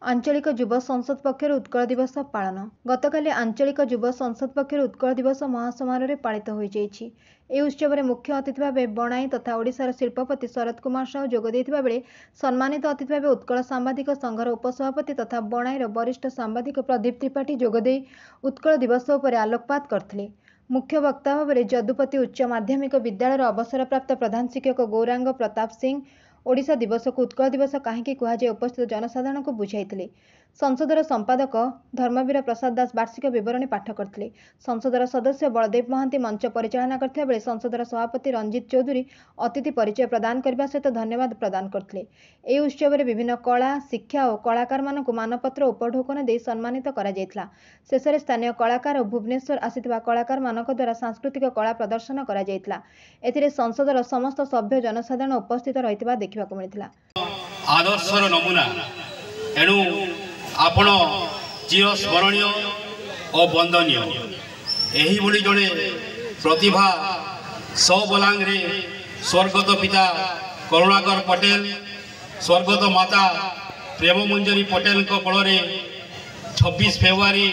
आंचलिक युव संसद पक्षर उत्कल दिवस पालन गतकाली आंचलिक युव संसद पक्षर उत्कल दिवस महासमारोह पालित हो उत्सव में मुख्य अतिथि भाव बणाई तथा ओडिशार शिल्पपति शरद कुमार साहू जोग देथिबा बेले सम्मानित अतिथि भाव उत्कल सांबादिक संघर उपसभापति तथा बणाईर वरिष्ठ सांबादिक प्रदीप त्रिपाठी जोगदे उत्कल दिवस उपर आलोकपात करथिले। मुख्य वक्ता भाव जदुपति उच्च माध्यमिक विद्यालय अवसरप्राप्त प्रधान शिक्षक गौरांग प्रताप सिंह ओडिशा दिवस को उत्कल दिवस कहीं कहुए उपस्थित जनसाधारण को बुझाई। संसदर संपादक धर्मवीर प्रसाद दास वार्षिक विवरणी पाठ करते। संसदर सदस्य बलदेव महांती मंच परिचालना करथिबा बेले संसदर सभापति रंजित चौधरी अतिथि परिचय प्रदान करने सहित धन्यवाद प्रदान करते। यह उत्सव में विभिन्न कला शिक्षा और कलाकार मानक मानपत्र उपढौकन दे सम्मानित करा जायथिला। शेष में स्थानीय कलाकार और भुवनेश्वर आसिथिबा कलाकार मानक द्वारा सांस्कृतिक कला प्रदर्शन करा जायथिला। एथिरे संसदर समस्त सभ्य जनसाधारण उपस्थित रहिथिबा देखिबाकु मिलिथिला। आदर्शर नमूना एणु आपण चिर स्मरणीय और वंदनीय एही भली जड़े प्रतिभा सबलांगे स्वर्गत पिता करुणाकर पटेल स्वर्गत माता प्रेम मंजरी पटेल कोल 26 फेब्रुआरी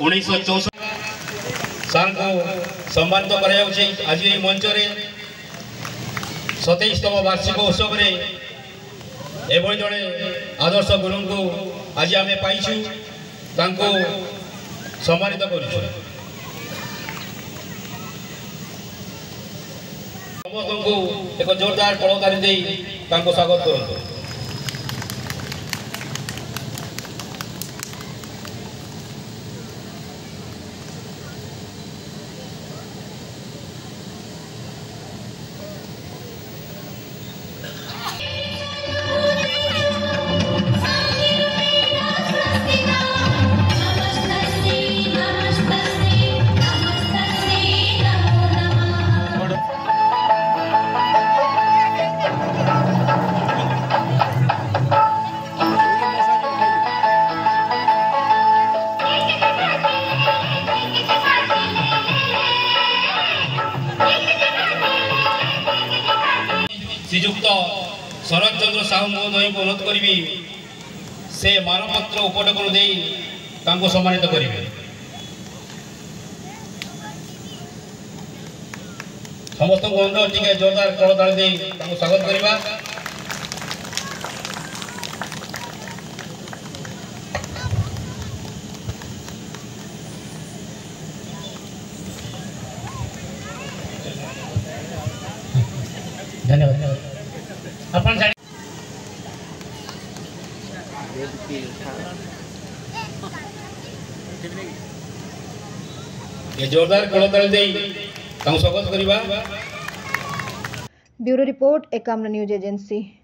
1964 सार को सम्मानित कर आज ये मंच 27तम वार्षिक उत्सव में एभली जड़े आदर्श गुरु को आज आम पाइछु सम्मानित कर समस्त एक जोरदार कलकारी दे स्वागत करूँ। श्रीजुक्त शरद चंद्र साहू महोदय को अनुरोध करी से मानपत्र उपढौकन दे सम्मानित करेंगे। समस्त को अनुरोध टी जोरदार करताली दे स्वागत करवा। धन्यवाद। अपन ये जोरदार कलताली दे स्वागत करवा। Bureau report Ekamra news agency.